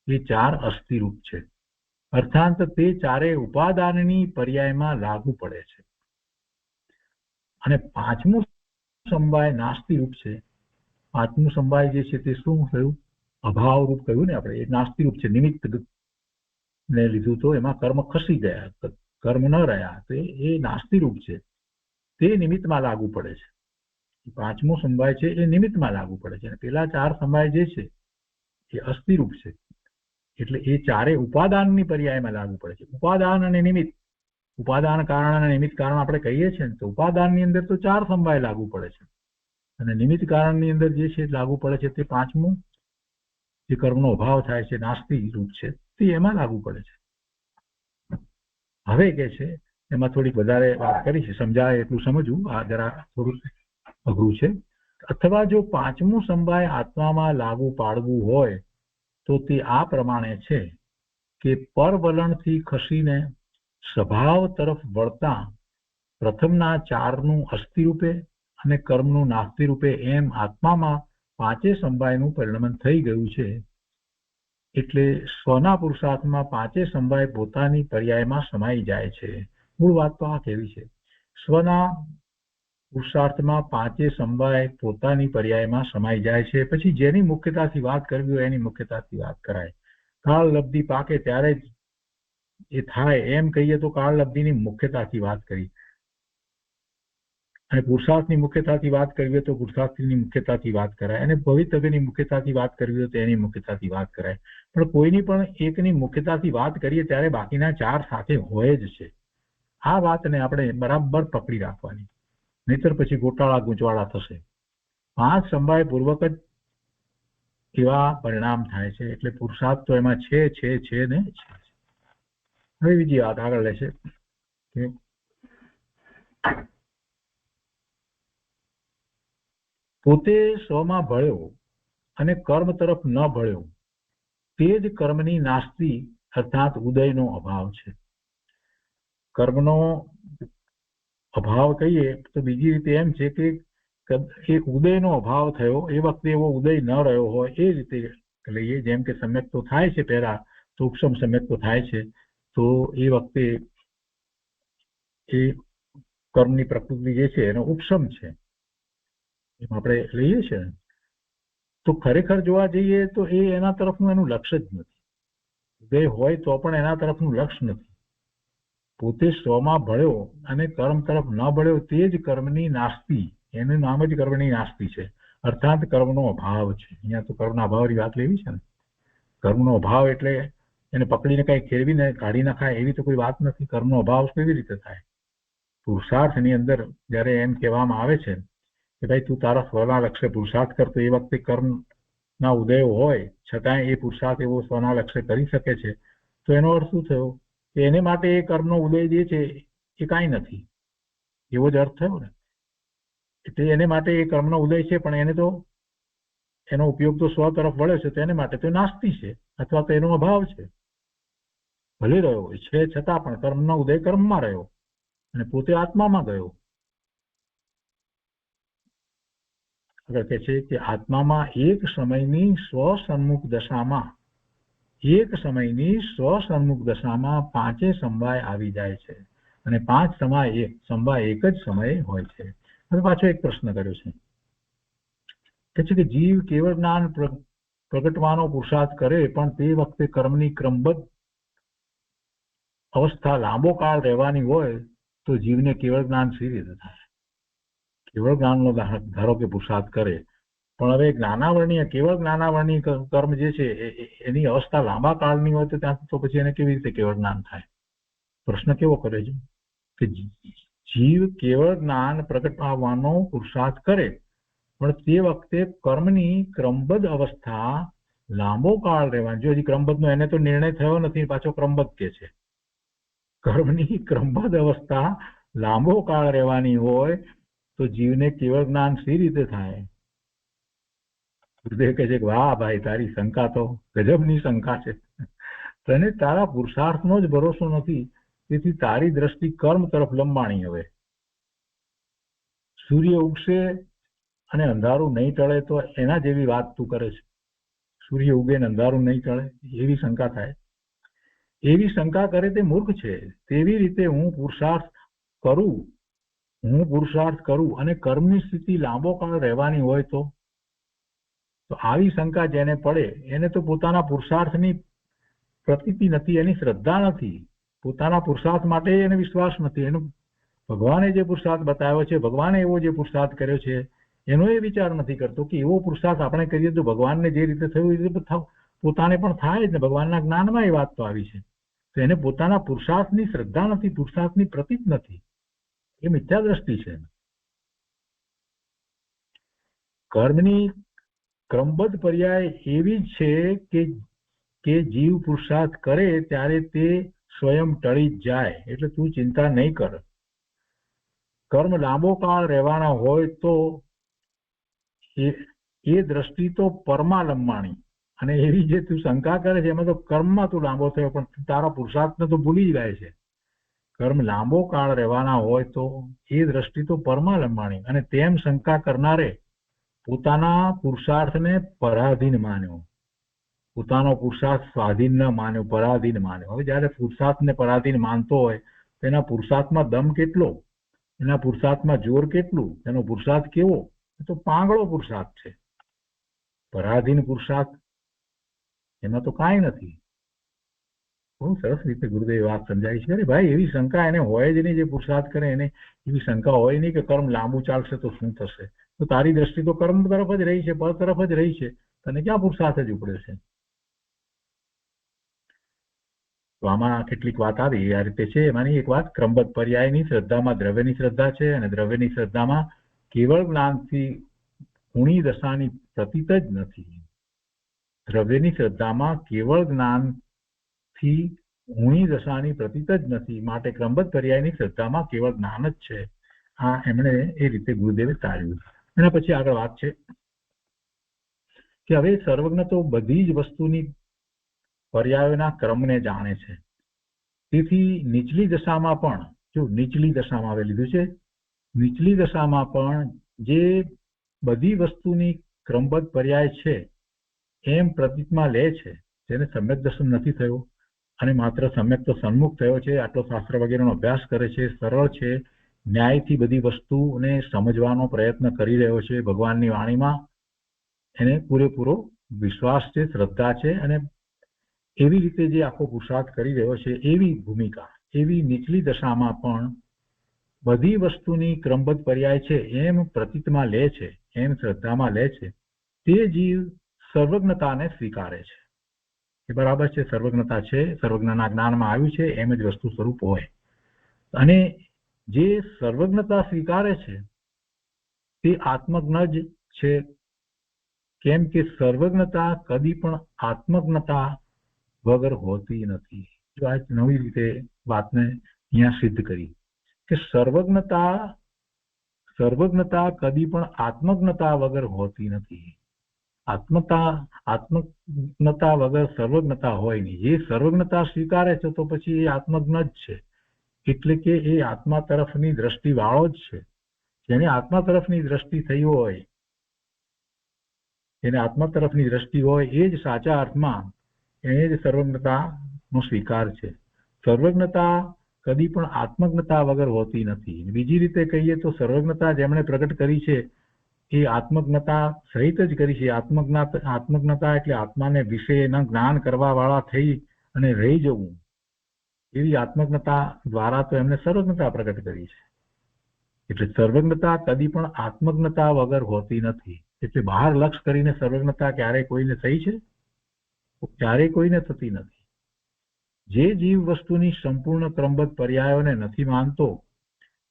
એ ચાર અસ્થિરૂપ છે, અર્થાત તે ચારે ઉપાદાનની પર્યાયમાં લાગુ પડે છે. અને પાંચમું સમવાય નાસ્તિરૂપ છે. પાંચમું સમવાય જે છે તે શું થયું? અભાવ રૂપ કહ્યું ને આપણે. એ નાસ્તિરૂપ છે. નિમિત્ત ને લીધું તો એમાં કર્મ ખસી ગયા, કર્મ ન રહ્યા, તો એ નાસ્તિરૂપ છે. તે નિમિત્તમાં લાગુ પડે છે. પાંચમો સમવાય છે એ નિમિત્તમાં લાગુ પડે છે. અને પેલા ચાર સમવાય જે છે એ અસ્થિરૂપ છે, એટલે એ ચારે ઉપાદાનની પર્યાયમાં લાગુ પડે છે. ઉપાદાન અને નિમિત્ત, ઉપાદાન કારણ અને નિમિત્ત કારણ આપણે કહીએ છીએ ને, તો ઉપાદાનની અંદર તો ચાર સમવાય લાગુ પડે છે, અને નિમિત્ત કારણની અંદર જે છે લાગુ પડે છે તે પાંચમું, જે કર્મનો અભાવ થાય છે, નાસ્તિ રૂપ છે, તે એમાં લાગુ પડે છે. હવે કે છે એમાં થોડીક વધારે વાત કરી છે, સમજાય એટલું સમજવું, આ જરા થોડું અઘરું છે. અથવા જો પાંચમું સમવાય આત્મામાં લાગુ પાડવું હોય તો તે આ પ્રમાણે છે કે પરવલણથી ખસીને સ્વભાવ તરફ વળતા પ્રથમના ચારનું અસ્થિ રૂપે અને કર્મનું નાસ્તિ રૂપે એમ આત્મામાં પાંચે સમવાયનું પરિણમન થઈ ગયું છે. એટલે સ્વના પુરુષાર્થમાં પાંચે સમવાય પોતાની પર્યાયમાં સમાઈ જાય છે. મૂળ વાત તો આ કેવી છે, સ્વના પુરુષાર્થમાં પાંચે સમવાય પોતાની પર્યાયમાં સમાઈ જાય છે. પછી જેની મુખ્યતાથી વાત કરવી હોય એની મુખ્યતાથી વાત કરાય. કાળલબ્ધિ પાકે ત્યારે જ એ થાય એમ કહીએ તો કાળલબ્ધિની મુખ્યતાથી વાત કરી, અને પુરુષાર્થની મુખ્યતાથી વાત કરવી હોય તો પુરુષાર્થની મુખ્યતાથી વાત કરાય, અને ભવિતવ્યની મુખ્યતાથી વાત કરવી હોય તો એની મુખ્યતાથી વાત કરાય. પણ કોઈની પણ એકની મુખ્યતાથી વાત કરીએ ત્યારે બાકીના ચાર સાથે હોય જ છે. આ વાતને આપણે બરાબર પકડી રાખવાની, નહીતર પછી ગોટાળા ગૂંચવાળા થશે. પાંચ સમવાય પૂર્વક જ એવા પરિણામ થાય છે. એટલે પુરુષાર્થ તો એમાં છે ને છે. હવે બીજી વાત આગળ લેશે કે પોતે સ્વમાં ભળ્યો અને કર્મ તરફ ન ભળ્યો તે જ કર્મની નાસ્તિ અર્થાત ઉદયનો અભાવ છે. કર્મનો અભાવ કહીએ તો બીજી રીતે એમ છે કે એ ઉદયનો અભાવ થયો એ વખતે એવો ઉદય ન રહ્યો હોય એ રીતે લઈએ. જેમ કે સમ્યક તો થાય છે પહેલા, તો ઉપસમ સમ્યક તો થાય છે, તો એ વખતે એ કર્મની પ્રકૃતિ જે છે એનો ઉપસમ છે એમ આપણે લઈએ છીએ. તો ખરેખર જોવા જઈએ તો એ એના તરફનું એનું લક્ષ્ય જ નથી. ઉદય હોય તો પણ એના તરફનું લક્ષ્ય નથી. પોતે સ્વમાં ભળ્યો અને કર્મ તરફ ન ભળ્યો તે જ કર્મની નાસ્તિ, એનું નામ જ કર્મની નાસ્તિ છે, અર્થાત કર્મનો અભાવ છે. અહીંયા તો કર્મના અભાવની વાત લેવી છે ને. કર્મનો અભાવ એટલે એને પકડીને કઈ ખેરવીને કાઢી નાખાય એવી તો કોઈ વાત નથી. કર્મનો અભાવ કેવી રીતે થાય? પુરુષાર્થની અંદર જયારે એમ કહેવામાં આવે છે કે ભાઈ તું તારા સ્વના લક્ષ્ય પુરુષાર્થ કરતો, એ વખતે કર્મના ઉદયો હોય છતાંય એ પુરુષાર્થ એવો સ્વના લક્ષ્ય કરી શકે છે, તો એનો અર્થ શું થયો કે એને માટે એ કર્મનો ઉદય જે છે એ કાંઈ નથી, એવો જ અર્થ થયો ને. એટલે એને માટે એ કર્મનો ઉદય છે પણ એને તો એનો ઉપયોગ તો સ્વ તરફ વળે છે, તો એને માટે તો નાસ્તિ છે અથવા તો એનો અભાવ છે. ભલે રહ્યો છે છતાં પણ કર્મનો ઉદય કર્મમાં રહ્યો અને પોતે આત્મામાં ગયો. આગળ કહે છે કે આત્મામાં એક સમયની સ્વસન્મુખ દશામાં પાંચે સમવાય આવી જાય છે અને પાંચ સમવાય એક જ સમયે હોય છે. હવે પાછો એક પ્રશ્ન કર્યો છે કે જીવ કેવળ જ્ઞાન પ્રગટવાનો પુરુષાર્થ કરે પણ તે વખતે કર્મની ક્રમબદ્ધ અવસ્થા લાંબો કાળ રહેવાની હોય તો જીવને કેવળ જ્ઞાન સી રીતે થાય? કેવળ જ્ઞાનનો ધારો કે પુરુષાર્થ કરે પણ હવે કેવળ જ્ઞાનાવરણીય કર્મ જે છે એની અવસ્થા લાંબા કાળની હોય તો પછી એને કેવી રીતે કેવળ જ્ઞાન થાય? પ્રશ્ન કેવો કરે છે કે જીવ કેવળ જ્ઞાન પ્રગટાવવાનો પુરુષાર્થ કરે પણ તે વખતે કર્મની ક્રમબદ્ધ અવસ્થા લાંબો કાળ રહેવાની. જો હજી ક્રમબદ્ધનો એને તો નિર્ણય થયો નથી, પાછો ક્રમબદ્ધ કે છે. કર્મની ક્રમબદ્ધ અવસ્થા લાંબો કાળ રહેવાની હોય તો જીવને કેવળ જ્ઞાન સી રીતે થાય? ગુરુદેવ કહે છે કે વાહ ભાઈ, તારી શંકા તો ગજબની શંકા છે. તને તારા પુરુષાર્થનો જ ભરોસો નથી, તેથી તારી દ્રષ્ટિ કર્મ તરફ લંબાણી. હવે સૂર્ય ઉગશે અને અંધારું નહીં ટળે તો એના જેવી વાત તું કરે છે. સૂર્ય ઉગે ને અંધારું નહીં ટળે એવી શંકા થાય? એવી શંકા કરે તે મૂર્ખ છે. તેવી રીતે હું પુરુષાર્થ કરું અને કર્મની સ્થિતિ લાંબો કાળ રહેવાની હોય તો આવી શંકા જેને પડે એને તો પોતાના પુરુષાર્થની પ્રતીતિ નથી, એની શ્રદ્ધા નથી, પોતાના પુરુષાર્થ માટે એને વિશ્વાસ નથી. એનો ભગવાને જે પુરુષાર્થ બતાવ્યો છે, ભગવાને એવો જે પુરુષાર્થ કર્યો છે એનો એ વિચાર નથી કરતો કે એવો પુરુષાર્થ આપણે કરીએ તો ભગવાનને જે રીતે થયું એ રીતે પોતાને પણ થાય જ ને. ભગવાનના જ્ઞાનમાં એ વાત તો આવી છે. તો એને પોતાના પુરુષાર્થની શ્રદ્ધા નથી, પુરુષાર્થની પ્રતીત નથી, એ મિથ્યા દ્રષ્ટિ છે. કર્મની ક્રમબદ્ધ પર્યાય એવી જ છે કે જીવ પુરુષાર્થ કરે ત્યારે તે સ્વયં ટળી જ જાય, એટલે તું ચિંતા નહીં કર. કર્મ લાંબો કાળ રહેવાના હોય તો એ દ્રષ્ટિ તો પરમાલંબાણી. અને એવી જે તું શંકા કરે છે એમાં તો કર્મમાં તું લાંબો થયો પણ તારા પુરુષાર્થને તો ભૂલી જ જાય છે. કર્મ લાંબો કાળ રહેવાના હોય તો એ દ્રષ્ટિ તો પરમાલંબાણી. અને તેમ શંકા કરનારે પોતાના પુરુષાર્થને પરાધીન માન્યો, પોતાનો પુરુષાર્થ સ્વાધીન ન માન્યો, પરાધીન માન્યો. હવે જયારે પુરુષાર્થને પરાધીન માનતો હોય તો એના પુરુષાર્થમાં દમ કેટલો, એના પુરુષાર્થમાં જોર કેટલું, એનો પુરુષાર્થ કેવો? એ તો પાંગળો પુરુષાર્થ છે. પરાધીન પુરુષાર્થ એમાં તો કાંઈ નથી. બહુ સરસ રીતે ગુરુદેવ વાત સમજાવી છે. અરે ભાઈ, એવી શંકા એને હોય જ નહીં. જે પુરુષાર્થ કરે એને એવી શંકા હોય નહીં કે કર્મ લાંબુ ચાલશે તો શું થશે. તો તારી દ્રષ્ટિ તો કર્મ તરફ જ રહી છે, પર તરફ જ રહી છે. તને ક્યાં પુરુષાર્થ જ ઉપડે છે? તો આમાં કેટલીક વાત આવી આ રીતે છે. એમાંની એક વાત, ક્રમબદ્ધ પર્યાયની શ્રદ્ધામાં દ્રવ્યની શ્રદ્ધા છે અને દ્રવ્યની શ્રદ્ધામાં કેવળ જ્ઞાનથી ઊણી દશાની પ્રતીત જ નથી. દ્રવ્યની શ્રદ્ધામાં કેવળ જ્ઞાનથી ઊણી દશાની પ્રતીત જ નથી, માટે ક્રમબદ્ધ પર્યાયની શ્રદ્ધામાં કેવળ જ્ઞાન જ છે. આ એમણે એ રીતે ગુરુદેવે તાળ્યું. એના પછી આગળ વાત છે કે હવે સર્વજ્ઞ તો બધી જ વસ્તુની પર્યાયોના ક્રમને જાણે છે. તેથી નીચલી દશામાં પણ, જો નીચલી દશામાં આવે લીધું છે, નીચલી દશામાં પણ જે બધી વસ્તુની ક્રમબદ્ધ પર્યાય છે એમ પ્રતીતમાં લે છે, જેને સમ્યક દર્શન નથી થયો અને માત્ર સમ્યક તો સન્મુખ થયો છે, આટલો શાસ્ત્ર વગેરેનો અભ્યાસ કરે છે, સરળ છે, ન્યાયથી બધી વસ્તુને સમજવાનો પ્રયત્ન કરી રહ્યો છે, ભગવાનની વાણીમાં એને પૂરેપૂરો વિશ્વાસ છે, શ્રદ્ધા છે અને એવી રીતે જે આખો પુરુષાર્થ કરી રહ્યો છે એવી ભૂમિકા, એવી નીચલી દશામાં પણ બધી વસ્તુની ક્રમબદ્ધ પર્યાય છે એમ પ્રતીતમાં લે છે, એમ શ્રદ્ધામાં લે છે, તે જીવ સર્વજ્ઞતાને સ્વીકારે છે. એ બરાબર છે, સર્વજ્ઞતા છે, સર્વજ્ઞના જ્ઞાનમાં આવ્યું છે એમ જ વસ્તુ સ્વરૂપ હોય. અને જે સર્વજ્ઞતા સ્વીકારે છે તે આત્મજ્ઞ જ છે. કેમ કે સર્વજ્ઞતા કદી પણ આત્મજ્ઞતા વગર હોતી નથી. જો આ નવી રીતે વાતને અહીંયા સિદ્ધ કરી કે સર્વજ્ઞતા કદી પણ આત્મજ્ઞતા વગર હોતી નથી. આત્મજ્ઞતા વગર સર્વજ્ઞતા હોય નહીં. એ સર્વજ્ઞતા સ્વીકારે છે તો પછી એ આત્મજ્ઞ જ છે, એટલે કે એ આત્મા તરફની દ્રષ્ટિ વાળો જ છે. જેને આત્મા તરફની દ્રષ્ટિ થઈ હોય એને આત્મા તરફની દ્રષ્ટિ હોય એ જ સાચા અર્થમાં એને જ સર્વજ્ઞતાનો સ્વીકાર છે. સર્વજ્ઞતા કદી પણ આત્મજ્ઞતા વગર હોતી નથી. બીજી રીતે કહીએ તો સર્વજ્ઞતા જેમણે પ્રગટ કરી છે એ આત્મજ્ઞતા સહિત જ કરી છે. આત્મજ્ઞતા એટલે આત્માને વિશેના જ્ઞાન કરવા વાળા થઈ અને રહી જવું, એવી આત્મજ્ઞતા દ્વારા તો એમને સર્વજ્ઞતા પ્રગટ કરી છે. એટલે સર્વજ્ઞતા કદી પણ આત્મજ્ઞતા વગર હોતી નથી. એટલે બહાર લક્ષ કરીને સર્વજ્ઞતા ક્યારેય કોઈને થઈ છે? ક્યારેય કોઈને થતી નથી. જે જીવ વસ્તુની સંપૂર્ણ ક્રમબદ્ધ પર્યાયોને નથી માનતો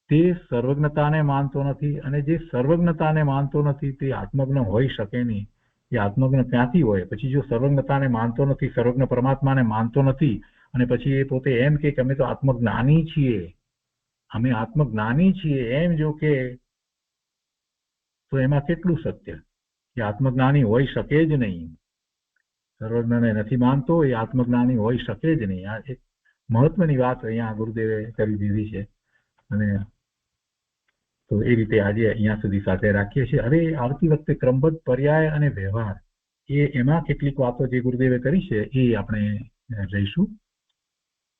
તે સર્વજ્ઞતાને માનતો નથી, અને જે સર્વજ્ઞતાને માનતો નથી તે આત્મજ્ઞ હોઈ શકે નહીં. એ આત્મજ્ઞ ક્યાંથી હોય? પછી જો સર્વજ્ઞતાને માનતો નથી, સર્વજ્ઞ પરમાત્માને માનતો નથી, અને પછી એ પોતે એમ કે અમે તો આત્મજ્ઞાની છીએ, અમે આત્મજ્ઞાની છીએ એમ જો કે, તો એમાં કેટલું સત્ય? કે આત્મજ્ઞાની હોઈ શકે જ નહીં. સર્વજ્ઞને નથી માનતો એ આત્મજ્ઞાની હોઈ શકે જ નહીં. આ એક મહત્વની વાત અહીંયા ગુરુદેવે કરી દીધી છે. અને તો એ રીતે આજે અહીંયા સુધી સાથે રાખીએ છીએ. હવે આવતી વખતે ક્રમબદ્ધ પર્યાય અને વ્યવહાર એમાં કેટલીક વાતો જે ગુરુદેવે કરી છે એ આપણે લઈશું.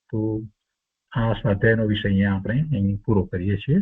તો આ સ્વાધ્યાયનો વિષય અહીંયા આપણે અહીં પૂરો કરીએ છીએ.